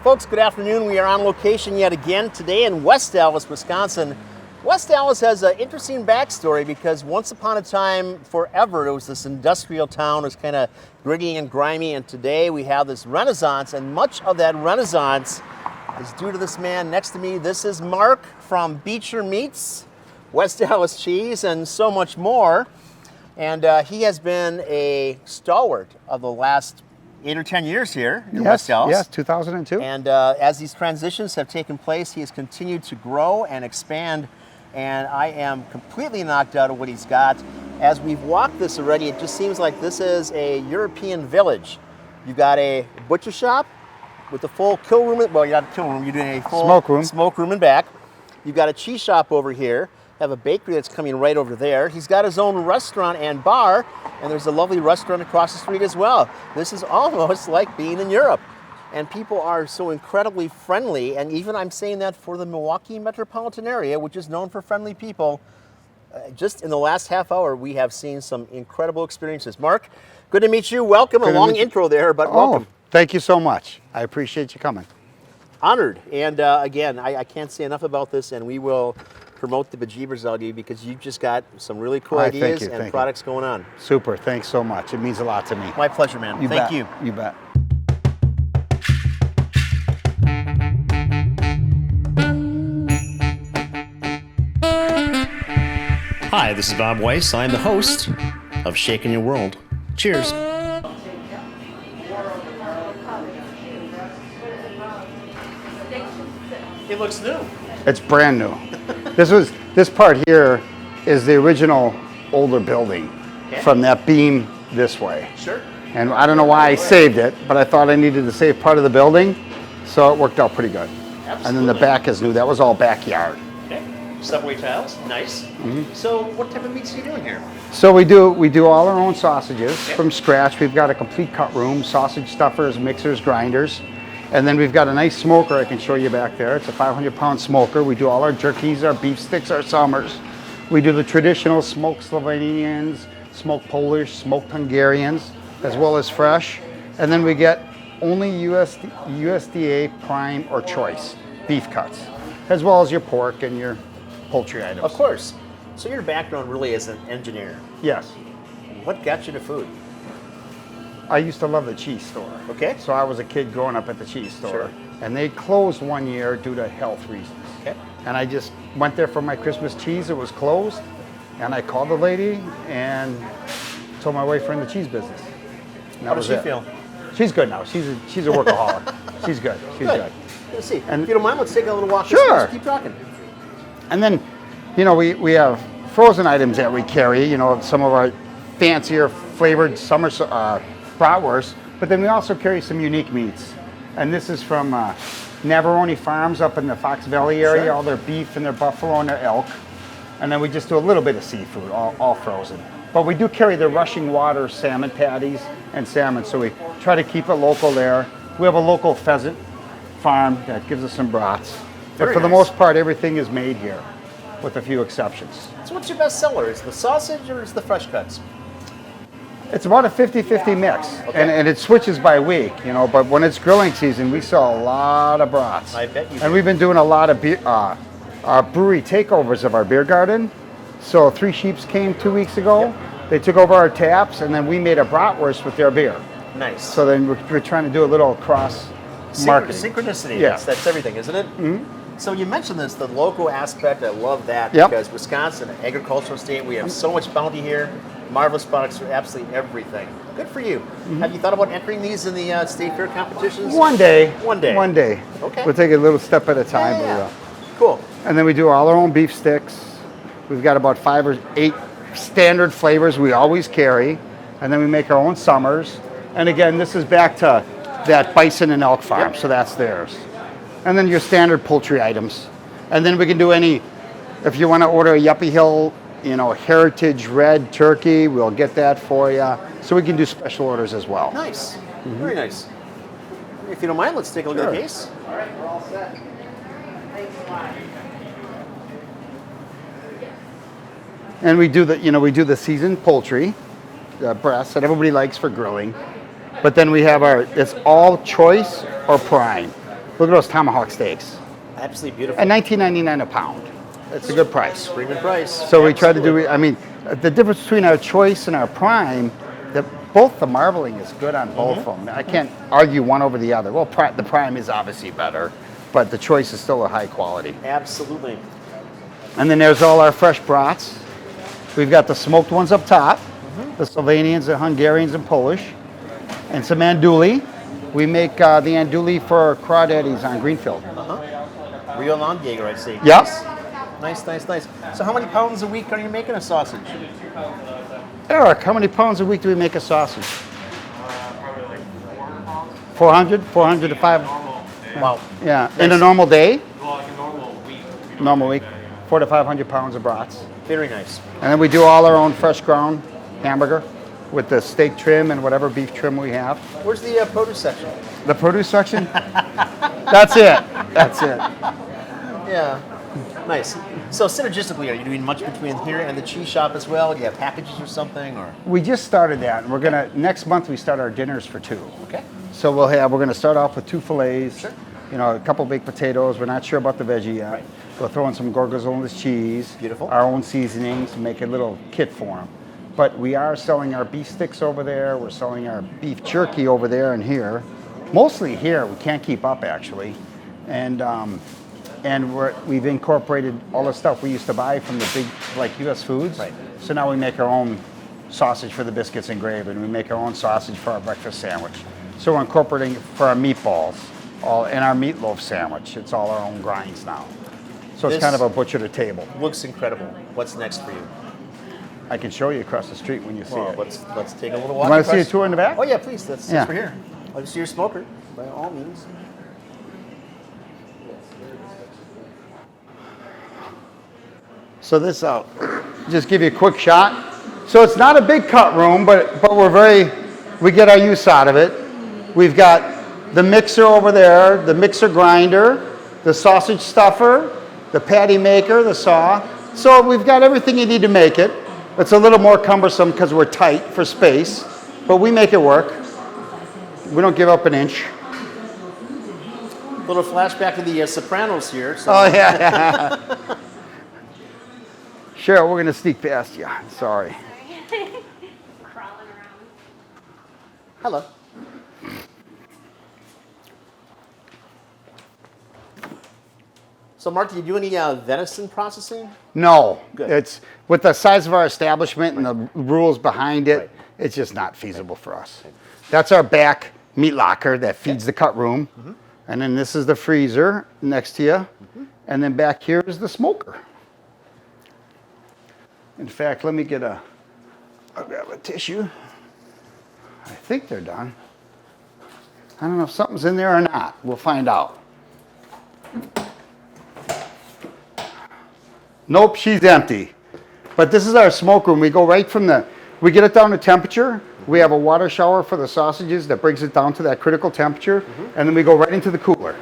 Folks, good afternoon. We are on location yet again today in West Allis, Wisconsin. West Allis has an interesting backstory because once upon a time, forever, it was this industrial town. It was kind of gritty and grimy, and today we have this renaissance, and much of that renaissance is due to this man next to me. This is Mark from Becher Meats, West Allis cheese, and so much more. And he has been a stalwart of the last 8 or 10 years here in West Allis. Yes, 2002. And as these transitions have taken place, he has continued to grow and expand, and I am completely knocked out of what he's got. As we've walked this already, it just seems like this is a European village. You've got a butcher shop with a full kill room, well, you're not a kill room, you're doing a full smoke room in back. You've got a cheese shop over here. Have a bakery that's coming right over there. He's got his own restaurant and bar, and there's a lovely restaurant across the street as well. This is almost like being in Europe. And people are so incredibly friendly, and even I'm saying that for the Milwaukee metropolitan area, which is known for friendly people. Just in the last half hour, we have seen some incredible experiences. Mark, good to meet you. Welcome. A long intro there, but welcome. Thank you so much. I appreciate you coming. Honored. And again, I can't say enough about this, and we will promote the bejeebers out of you because you've just got some really cool ideas and products going on. Super. Thanks so much. It means a lot to me. My pleasure, man. Thank you. You bet. Hi, this is Bob Weiss. I'm the host of Shaking Your World. Cheers. It looks new. It's brand new. This part here is the original older building from that beam this way. Sure. And I don't know why I saved it, but I thought I needed to save part of the building, so it worked out pretty good. Absolutely. And then the back is new. That was all backyard. Okay. Subway tiles. Nice. Mm-hmm. So what type of meats are you doing here? So we do all our own sausages from scratch. We've got a complete cut room, sausage stuffers, mixers, grinders. And then we've got a nice smoker I can show you back there. It's a 500-pound smoker. We do all our jerkies, our beef sticks, our summers. We do the traditional smoked Slovenians, smoked Polish, smoked Hungarians, as well as fresh. And then we get only USDA prime or choice beef cuts, as well as your pork and your poultry items. Of course. So your background really is an engineer. Yes. What got you to food? I used to love the cheese store. Okay. So I was a kid growing up at the cheese store. Sure. And they closed one year due to health reasons. Okay. And I just went there for my Christmas cheese. It was closed. And I called the lady and told my wife we're in the cheese business. How does she feel? She's good now. She's a workaholic. She's good. She's good. Let's see. And if you don't mind, let's take a little walk. Sure. Let's keep talking. And then, we have frozen items that we carry, some of our fancier flavored summer bratwurst, but then we also carry some unique meats. And this is from Navarone Farms up in the Fox Valley area, all their beef and their buffalo and their elk. And then we just do a little bit of seafood, all frozen. But we do carry the rushing water salmon patties and salmon, so we try to keep it local there. We have a local pheasant farm that gives us some brats. But for the most part, everything is made here, with a few exceptions. So what's your best seller? Is it the sausage or is it the fresh cuts? It's about a 50-50 mix, and it switches by week, but when it's grilling season, we sell a lot of brats. I bet you do. And we've been doing a lot of brewery takeovers of our beer garden. So Three Sheeps came 2 weeks ago. Yep. They took over our taps, and then we made a bratwurst with their beer. Nice. So then we're trying to do a little cross marketing. Synchronicity, yeah. That's everything, isn't it? Mm-hmm. So you mentioned this, the local aspect. I love that because Wisconsin, an agricultural state, we have so much bounty here. Marvelous products for absolutely everything. Good for you. Mm-hmm. Have you thought about entering these in the state fair competitions? One day. Okay. We'll take it a little step at a time. Yeah. Cool. And then we do all our own beef sticks. We've got about 5 or 8 standard flavors we always carry. And then we make our own summers. And again, this is back to that bison and elk farm, so that's theirs. And then your standard poultry items. And then we can do if you want to order a Yuppie Hill, heritage red turkey, we'll get that for you. So we can do special orders as well. Nice. Mm-hmm. Very nice. If you don't mind, let's take a look at the case. All right, we're all set. Thanks a lot. And we do the seasoned poultry, breasts that everybody likes for grilling. But then we have it's all choice or prime. Look at those tomahawk steaks. Absolutely beautiful. At $19.99 a pound. That's a good price. Premium price. So we try to do, I mean, the difference between our choice and our prime, both the marbling is good on both of them. I can't argue one over the other. Well, the prime is obviously better, but the choice is still a high quality. Absolutely. And then there's all our fresh brats. We've got the smoked ones up top, the Slovenians, the Hungarians, and Polish, and some andouille. We make the andouille for crawdaddies on Greenfield. Real Landjäger, I see. Yes. Nice, nice, nice. So how many pounds a week are you making a sausage? Eric, how many pounds a week do we make a sausage? 400 to 500. Wow. Yeah. Nice. In a normal day? Well, like a normal week. Normal week. 400 to 500 pounds of brats. Very nice. And then we do all our own fresh ground hamburger with the steak trim and whatever beef trim we have. Where's the produce section? The produce section? That's it. That's it. Yeah. Nice. So synergistically, are you doing much between here and the cheese shop as well? Do you have packages or something, or? We just started that, and we're gonna next month we start our dinners for 2. Okay. So we're gonna start off with 2 fillets, Sure. you know, a couple baked potatoes. We're not sure about the veggie yet. Right. We'll throw in some gorgonzola cheese. Beautiful. Our own seasonings, make a little kit for them. But we are selling our beef sticks over there. We're selling our beef jerky over there and here. Mostly here. We can't keep up actually, and we've incorporated all the stuff we used to buy from the big like U.S. Foods. Right. So now we make our own sausage for the biscuits and gravy, and we make our own sausage for our breakfast sandwich. So we're incorporating it for our meatballs, and our meatloaf sandwich. It's all our own grinds now. So it's This- kind of a butcher to table. Looks incredible. What's next for you? I can show you across the street when you see Well, it. let's take a little walk. You want to see a across- tour in the back? Oh yeah, please. That's Yeah. we're here. Let me see your smoker, by all means. So this just give you a quick shot. So it's not a big cut room, but we get our use out of it. We've got the mixer over there, the mixer grinder, the sausage stuffer, the patty maker, the saw. So we've got everything you need to make it. It's a little more cumbersome because we're tight for space, but we make it work. We don't give up an inch. Little flashback to the Sopranos here. So. Oh yeah. Cheryl, we're gonna sneak past you. Sorry. Crawling around. Hello. So Mark, do you do any venison processing? No, Good. it's with the size of our establishment and the rules behind it, Right. it's just not feasible for us. That's our back meat locker that feeds the cut room. And then this is the freezer next to you. And then back here is the smoker. In fact, let me I'll grab a tissue. I think they're done. I don't know if something's in there or not. We'll find out. Nope, she's empty. But this is our smoke room. We go right from we get it down to temperature. We have a water shower for the sausages that brings it down to that critical temperature. And then we go right into the cooler.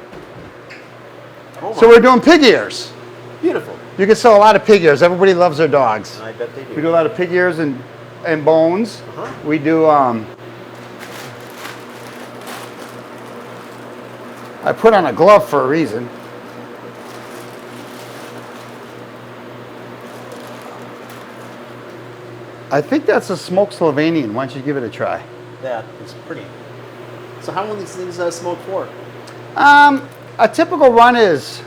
Oh, So we're doing pig ears. beautiful. You can sell a lot of pig ears. Everybody loves their dogs. I bet they do. We do a lot of pig ears and bones. We do, I put on a glove for a reason. I think that's a smoked Slovenian. Why don't you give it a try? That is pretty. So how long these things smoke for? A typical run is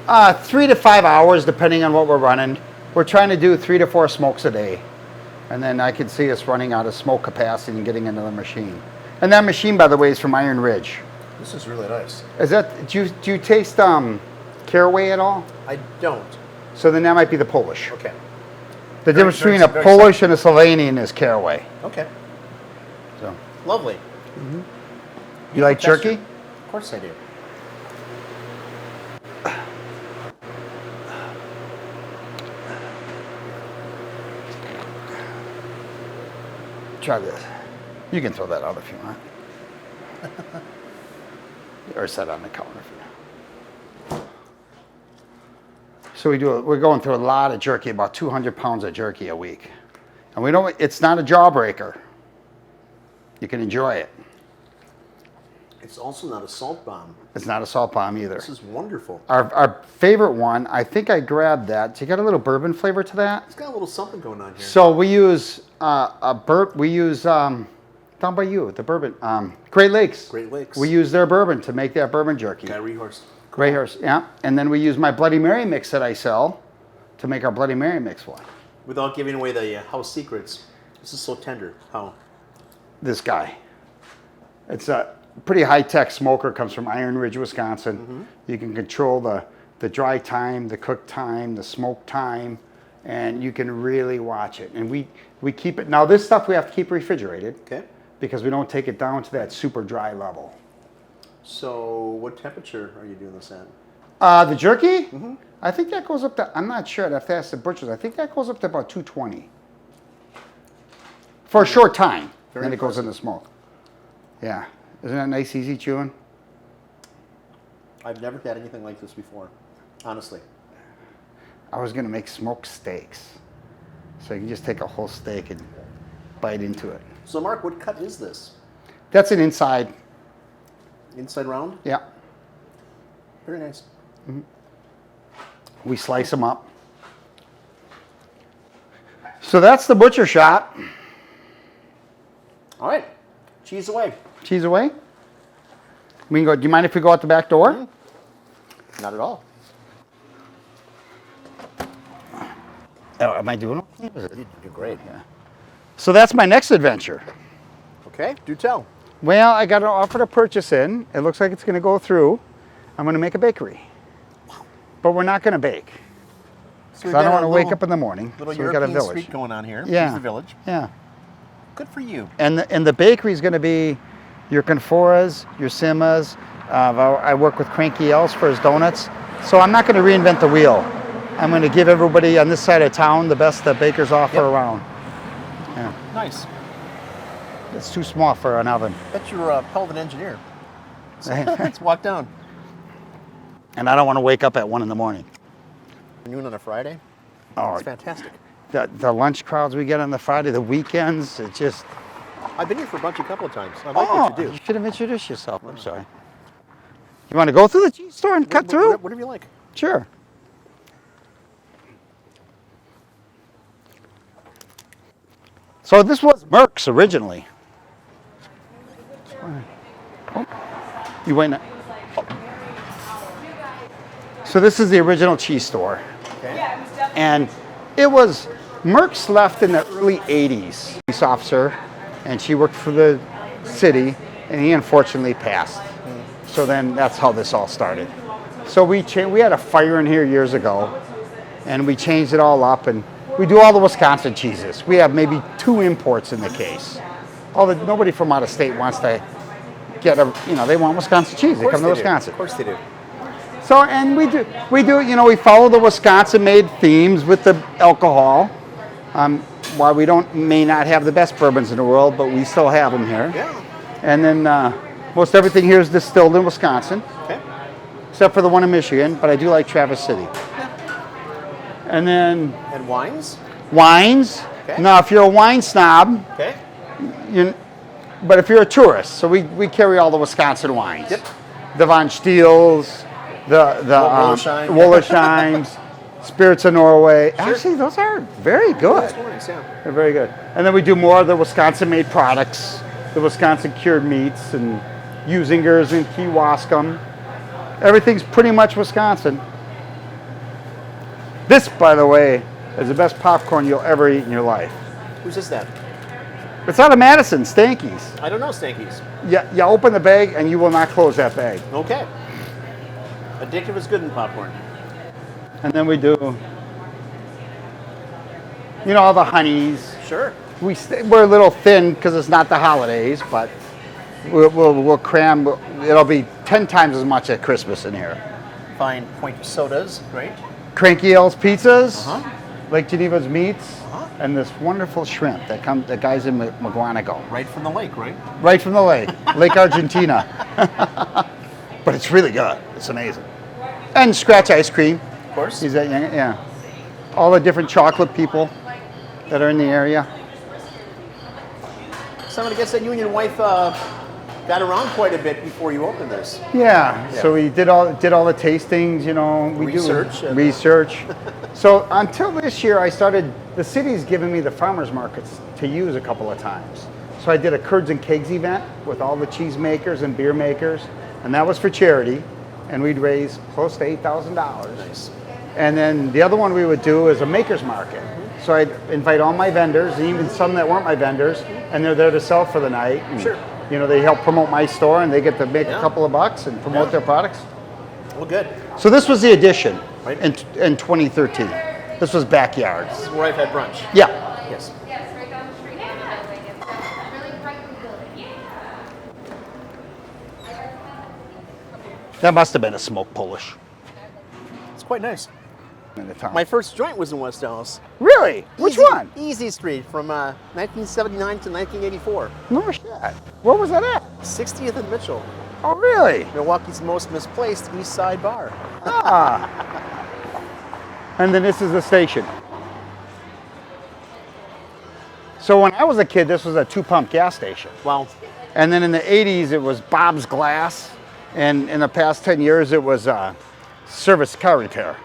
3 to 5 hours, depending on what we're running. We're trying to do 3 to 4 smokes a day. And then I can see us running out of smoke capacity and getting into the machine. And that machine, by the way, is from Iron Ridge. This is really nice. Is that, do you taste caraway at all? I don't. So then that might be the Polish. Okay. The Very- difference very- between a very Polish and a Slovenian is caraway. Okay. So, Lovely. you like Texture. jerky? Of course I do. Try this. You can throw that out if you want. Or set it on the counter for you. So we're going through a lot of jerky, about 200 pounds of jerky a week. And it's not a jawbreaker. You can enjoy it. It's also not a salt bomb. It's not a salt bomb either. This is wonderful. Our favorite one, I think I grabbed that. Do you got a little bourbon flavor to that? It's got a little something going on here. So we use down by you, the bourbon, Great Lakes. Great Lakes. We use their bourbon to make that bourbon jerky. Got rehorse. Grey Horse, yeah. And then we use my Bloody Mary mix that I sell to make our Bloody Mary mix one. Without giving away the house secrets, this is so tender. How? This guy. It's a pretty high-tech smoker, comes from Iron Ridge, Wisconsin. Mm-hmm. You can control the dry time, the cook time, the smoke time, and you can really watch it. And we keep it, now this stuff we have to keep refrigerated. Okay. Because we don't take it down to that super dry level. So what temperature are you doing this at? The jerky? Mm-hmm. I think that goes up to, I'm not sure, I'd have to ask the butchers. I think that goes up to about 220. For a short time. Very then it goes impressive. in the smoke. Yeah. Isn't that nice, easy chewing? I've never had anything like this before, honestly. I was going to make smoked steaks. So you can just take a whole steak and bite into it. So Mark, what cut is this? That's an inside. Inside round? Yeah. Very nice. We slice them up. So that's the butcher shop. All right, cheese away. Cheese away. We can go. Do you mind if we go out the back door? Not at all. Oh, am I doing it? You're great. Yeah. So that's my next adventure. Okay, do tell. Well, I got an offer to purchase in. It looks like it's going to go through. I'm going to make a bakery. But we're not going to bake. So I don't want to wake up in the morning. Little So we got a European village. street going on here. Yeah. Here's the village. Yeah. Good for you. And the bakery is going to be your Conforas, your Simas. I work with Cranky Elves for his donuts. So I'm not going to reinvent the wheel. I'm going to give everybody on this side of town the best that bakers offer around. Yeah. Nice. It's too small for an oven. Bet you're a hell of an engineer. So let's walk down. And I don't want to wake up at 1 in the morning. Noon on a Friday. Oh, It's fantastic. the lunch crowds we get on the Friday, the weekends, it just... I've been here for brunch a couple of times. I like what you do. You should have introduced yourself. I'm sorry. You want to go through the cheese store and cut through? Whatever you like. Sure. So this was Merck's originally. Oh, you wait. So this is the original cheese store. Okay. And it was, Merck's left in the early 80s. Police officer, and she worked for the city, and he unfortunately passed. So then that's how this all started. So we had a fire in here years ago, and we changed it all up, and we do all the Wisconsin cheeses. We have maybe 2 imports in the case. Nobody from out of state wants to get they want Wisconsin cheese. They come to Wisconsin. Of course they do. So, and we do, we follow the Wisconsin-made themes with the alcohol. While we may not have the best bourbons in the world, but we still have them here. Yeah. And then most everything here is distilled in Wisconsin, Okay. except for the one in Michigan, but I do like Traverse City. And then And wines? wines. Okay. Now, if you're a wine snob, Okay. but if you're a tourist, so we carry all the Wisconsin wines. Yep. The Von Steels, the Wollersheim. Wollersheims, Spirits of Norway. Actually, those are very good. Nice wines, yeah. They're very good. And then we do more of the Wisconsin-made products, the Wisconsin cured meats and Usingers and Kewaskum. Everything's pretty much Wisconsin. This, by the way, is the best popcorn you'll ever eat in your life. Who's this then? It's out of Madison, Stanky's. I don't know Stanky's. You open the bag and you will not close that bag. Okay. Addictive is good in popcorn. And then we do, all the honeys. Sure. We're a little thin because it's not the holidays, but we'll cram. It'll be 10 times as much at Christmas in here. Fine point sodas. Great. Cranky Elves pizzas, Uh-huh. Lake Geneva's meats, Uh-huh. and this wonderful shrimp that guy's in McGuanago. Right from the lake, right? Right from the lake, Lake Argentina. But it's really good. It's amazing. And Scratch ice cream. Of course. Is that yeah? All the different chocolate people that are in the area. So I'm gonna guess that you and your wife got around quite a bit before you opened this. Yeah. So we did all the tastings. You know, we Research do and- research. So until this year, I started. The city's given me the farmers markets to use a couple of times. So I did a curds and kegs event with all the cheese makers and beer makers, and that was for charity, and we'd raise close to $8,000. Nice. And then the other one we would do is a maker's market. So I'd invite all my vendors, and even some that weren't my vendors, and they're there to sell for the night. And, Sure. you know, they help promote my store, and they get to make a couple of bucks and promote their products. Well, good. So this was the addition Right. in 2013. This was backyard. This is where I've had brunch. Yeah. Yes. Yeah, it's right down the street from the building. It's a really bright new building. Yeah. That must have been a smoke Polish It's quite nice. in the town. My first joint was in West Allis. Really? Which Easy- one? Easy Street from 1979 to 1984. No shit. Where was that at? 60th and Mitchell. Oh, really? Milwaukee's most misplaced East Side bar. Ah. And then this is the station. So when I was a kid, this was a 2-pump gas station. Wow. And then in the 80s, it was Bob's Glass. And in the past 10 years, it was service car repair.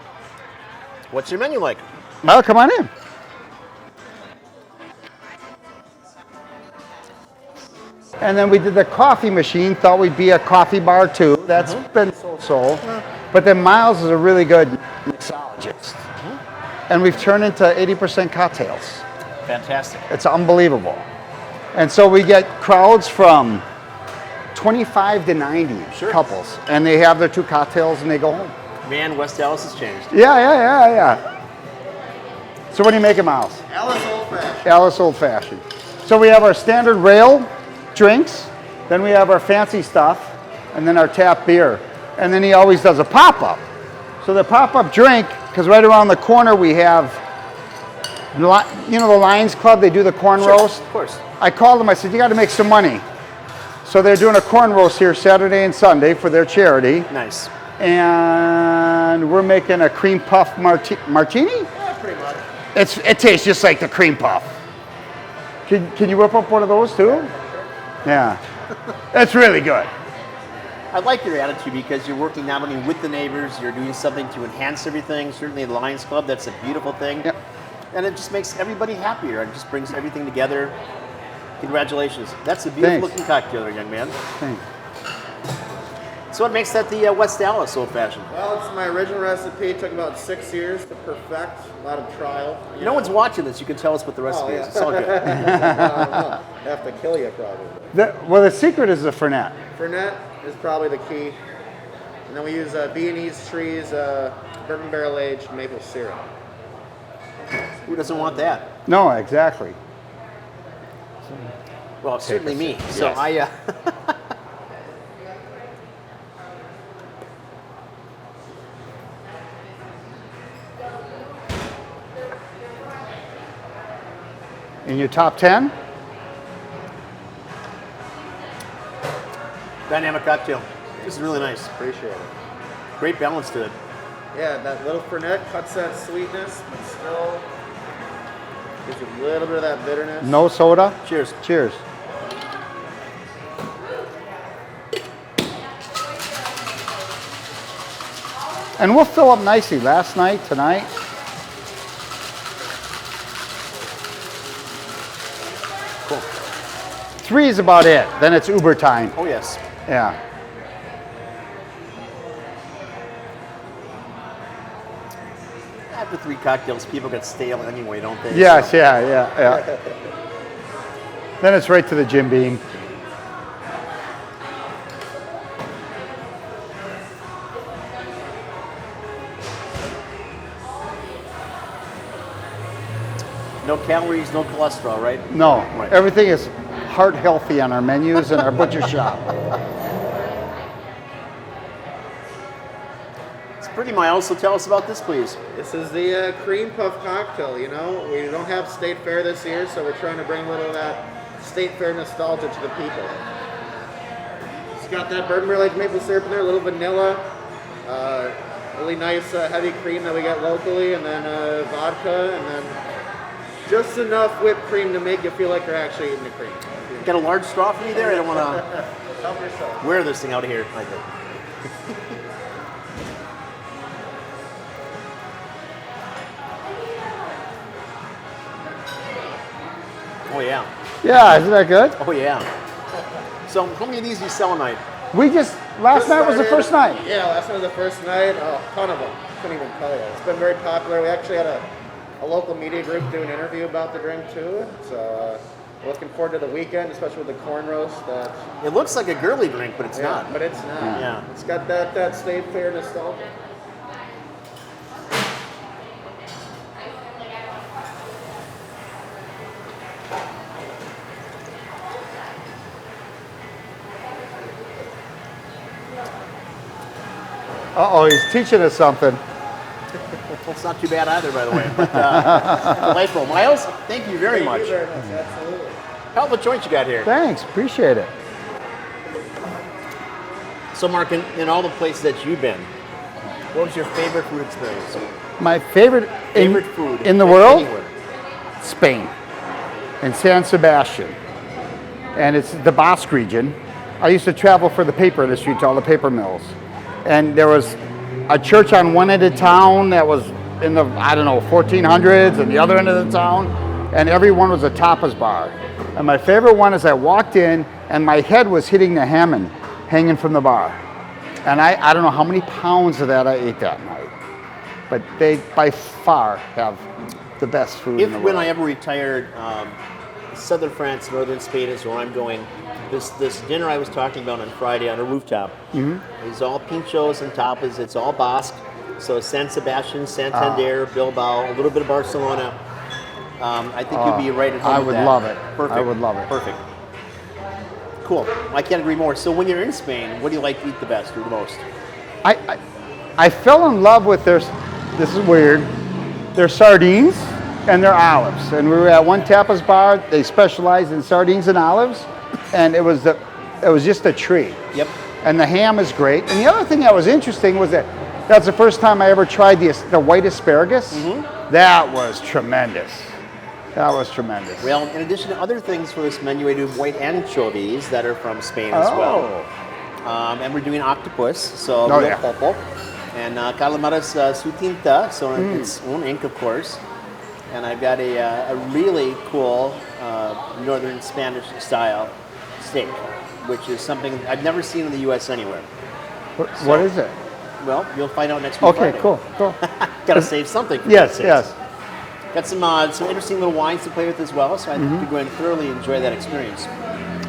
What's your menu like? Well, come on in. And then we did the coffee machine, thought we'd be a coffee bar too. That's been so-so. But then Miles is a really good mixologist. And we've turned into 80% cocktails. Fantastic. It's unbelievable. And so we get crowds from 25 to 90 couples. And they have their 2 cocktails and they go home. Man, West Allis has changed. Yeah. So what do you make it, Miles? Alice Old Fashioned. Alice Old Fashioned. So we have our standard rail drinks, then we have our fancy stuff, and then our tap beer. And then he always does a pop-up. So the pop-up drink, because right around the corner we have, you know the Lions Club, they do the corn roast? Of course. I called them, I said, you got to make some money. So they're doing a corn roast here Saturday and Sunday for their charity. Nice. And we're making a cream puff martini? Yeah, pretty much. It tastes just like the cream puff. Can you whip up one of those too? Yeah. That's really good. I like your attitude because you're working not only with the neighbors, you're doing something to enhance everything. Certainly the Lions Club, that's a beautiful thing. Yep. And it just makes everybody happier. It just brings everything together. Congratulations. That's a beautiful looking cocktail there, young man. Thanks. So what makes that the West Allis Old Fashioned? Well, it's my original recipe. It took about 6 years to perfect. A lot of trial. No one's watching this. You can tell us what the recipe is. It's all good. I have to kill you probably. Well, the secret is the Fernet. Fernet is probably the key. And then we use Viennese trees, bourbon barrel aged maple syrup. Who doesn't want that? No, exactly. Well, certainly me. Yes. So I. In your top 10? Dynamic cocktail. This is really nice. Appreciate it. Great balance to it. Yeah, that little Fernet cuts that sweetness, but still gives you a little bit of that bitterness. No soda? Cheers. Cheers. And we'll fill up nicely last night, tonight. Cool. 3 is about it. Then it's Uber time. Oh, yes. Yeah. After 3 cocktails, people get stale anyway, don't they? Yes, yeah. Then it's right to the Jim Beam. No calories, no cholesterol, right? No, Right. everything is heart healthy on our menus and our butcher shop. It's pretty mild, so tell us about this, please. This is the cream puff cocktail, you know. We don't have State Fair this year, so we're trying to bring a little of that State Fair nostalgia to the people. It's got that bourbon barrel aged maple syrup in there, a little vanilla, really nice heavy cream that we get locally, and then vodka, and then just enough whipped cream to make you feel like you're actually eating the cream. Got a large straw for me there? I don't want to. Help yourself. Wear this thing out of here. Like that. Oh yeah. Yeah, isn't that good? Oh yeah. So how many of these do you sell a night? We just, last night was the first night. Yeah, last night was the first night. Oh, a ton of them. Couldn't even tell you. It's been very popular. We actually had a local media group do an interview about the drink too. So we're looking forward to the weekend, especially with the corn roast. It looks like a girly drink, but it's not. But it's not. Yeah. It's got that state fair nostalgia. Uh-oh, he's teaching us something. Well, it's not too bad either, by the way. But delightful. Miles, thank you very much. Thank you very much. Absolutely. Hell of a joint you got here. Thanks, appreciate it. So, Mark, in all the places that you've been, what was your favorite food experience? My favorite Food in the world? Anywhere. Spain, in San Sebastian. And it's the Basque region. I used to travel for the paper industry to all the paper mills. And there was a church on one end of town that was in the, I don't know, 1400s, and the other end of the town, and everyone was a tapas bar. And my favorite one is I walked in, and my head was hitting the hamon hanging from the bar. And I don't know how many pounds of that I ate that night. But they, by far, have the best food in the world. When I ever retired, southern France, northern Spain is where I'm going. This dinner I was talking about on Friday on a rooftop is all pinchos and tapas. It's all Basque. So San Sebastian, Santander, Bilbao, a little bit of Barcelona. I think you'd be right at home I with would that. love it. Perfect. I would love it. Perfect. Cool. I can't agree more. So when you're in Spain, what do you like to eat the best or the most? I fell in love with their, this is weird, their sardines and their olives. And we were at one tapas bar. They specialized in sardines and olives. And it was just a treat. Yep. And the ham is great. And the other thing that was interesting was that's the first time I ever tried the white asparagus. That was tremendous. That was tremendous. Well, in addition to other things for this menu, I do white anchovies that are from Spain as well. And we're doing octopus, so real pulpo. And calamares su tinta, so its own ink, of course. And I've got a really cool northern Spanish style steak, which is something I've never seen in the U.S. anywhere. What is it? Well, you'll find out next week. Okay, Friday. cool. Got to save something. For Yes, yes. Got some interesting little wines to play with as well, so I think you're going to thoroughly enjoy that experience.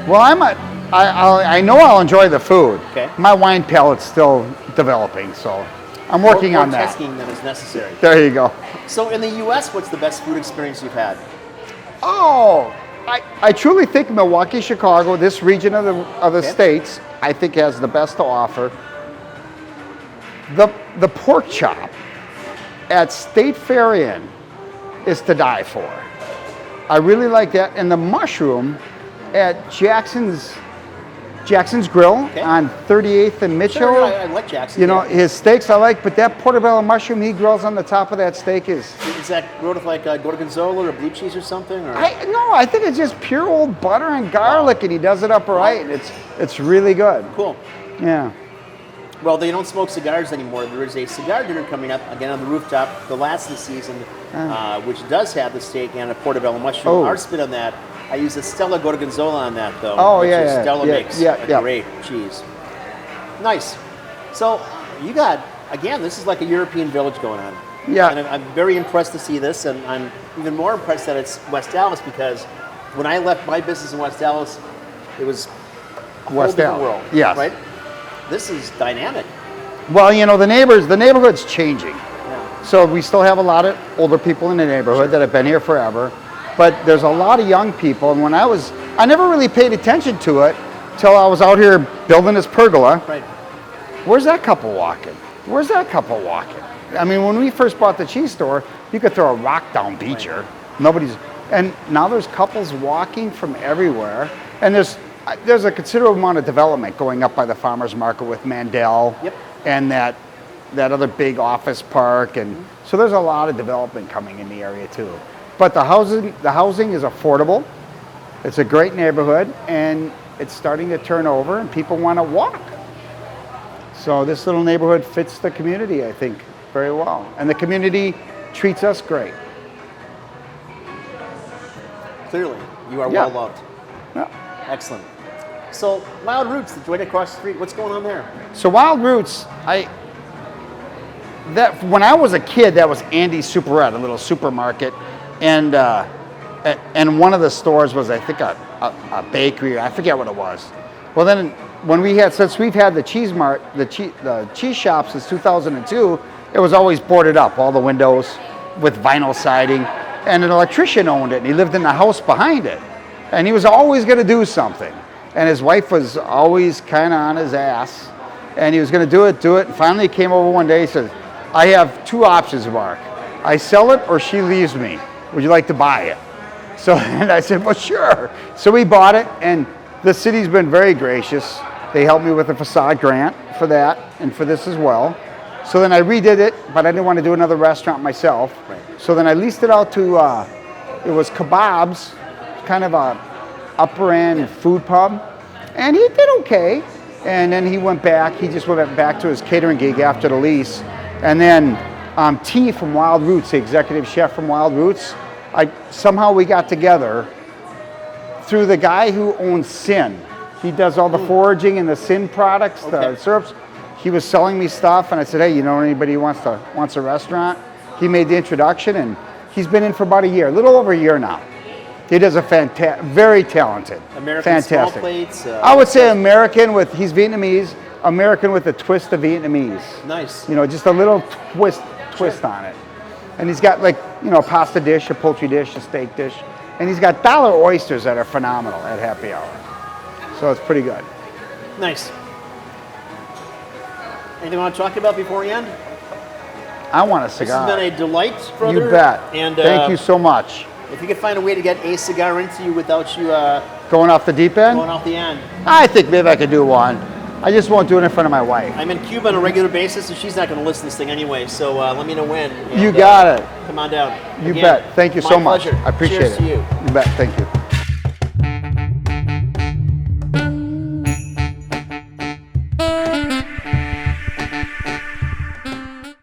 Well, I know I'll enjoy the food. Okay. My wine palate's still developing, so I'm working on that. Testing that is necessary. There you go. So in the U.S., what's the best food experience you've had? Oh, I truly think Milwaukee, Chicago, this region of the states, I think has the best to offer. The pork chop at State Fair Inn is to die for. I really like that. And the mushroom at Jackson's Grill on 38th and Mitchell. Sure, I like Jackson. You know, his steaks I like, but that portobello mushroom he grills on the top of that steak is that grilled with like gorgonzola or blue cheese or something? Or? No, I think it's just pure old butter and garlic, and he does it up right. It's really good. Cool. Yeah. Well, they don't smoke cigars anymore. There is a cigar dinner coming up again on the rooftop, the last of the season, which does have the steak and a portobello mushroom. Oh. Our spin on that, I use a Stella Gorgonzola on that though. Oh, which yeah. Stella makes a great cheese. Nice. So you got, again, this is like a European village going on. Yeah. And I'm very impressed to see this, and I'm even more impressed that it's West Allis, because when I left my business in West Allis, it was a whole different world. Yes. Right? This is dynamic. Well, you know, the neighborhood's changing. Yeah. So we still have a lot of older people in the neighborhood that have been here forever, but there's a lot of young people. And when I never really paid attention to it till I was out here building this pergola. Right. Where's that couple walking? Where's that couple walking? I mean, when we first bought the cheese store, you could throw a rock down Becher. Right. And now there's couples walking from everywhere, and there's a considerable amount of development going up by the farmers market with Mandel. Yep. And that other big office park, and so there's a lot of development coming in the area too. But the housing is affordable. It's a great neighborhood, and it's starting to turn over and people want to walk. So this little neighborhood fits the community, I think, very well. And the community treats us great. Clearly, you are Yeah. well loved. Yeah. Excellent. So, Wild Roots, the joint across the street, what's going on there? So Wild Roots, when I was a kid, that was Andy's Superette, a little supermarket, and one of the stores was, I think, a bakery. I forget what it was. Well, then since we've had the cheese shop since 2002, it was always boarded up, all the windows with vinyl siding, and an electrician owned it, and he lived in the house behind it, and he was always going to do something, and his wife was always kind of on his ass, and he was going to do it, and finally he came over one day. He said, "I have two options, Mark. I sell it or she leaves me. Would you like to buy it?" So, and I said, "Well, sure." So we bought it, and the city's been very gracious. They helped me with a facade grant for that and for this as well. So then I redid it, but I didn't want to do another restaurant myself. Right. So then I leased it out to, it was Kebabs, kind of a upper end food pub, and he did okay. And then he just went back to his catering gig after the lease. And then T from Wild Roots, the executive chef from Wild Roots, somehow we got together through the guy who owns Sin. He does all the foraging and the Sin products, the syrups. He was selling me stuff, and I said, "Hey, you know anybody who wants a restaurant?" He made the introduction, and he's been in for about a year, a little over a year now. He does very talented, American fantastic. small plates. I would say American he's Vietnamese, American with a twist of Vietnamese. Nice. You know, just a little twist on it. And he's got a pasta dish, a poultry dish, a steak dish, and he's got dollar oysters that are phenomenal at happy hour. So it's pretty good. Nice. Anything you want to talk about before we end? I want a This cigar. has been a delight, brother. You bet. And thank you so much. If you could find a way to get a cigar into you without you Going off the deep end? going off the end. I think maybe I could do one. I just won't do it in front of my wife. I'm in Cuba on a regular basis, and she's not going to listen to this thing anyway, so let me know when. And, You got it. Come on down. You Again, bet. Thank you my so much. pleasure. I appreciate Cheers it. to you. You bet. Thank you.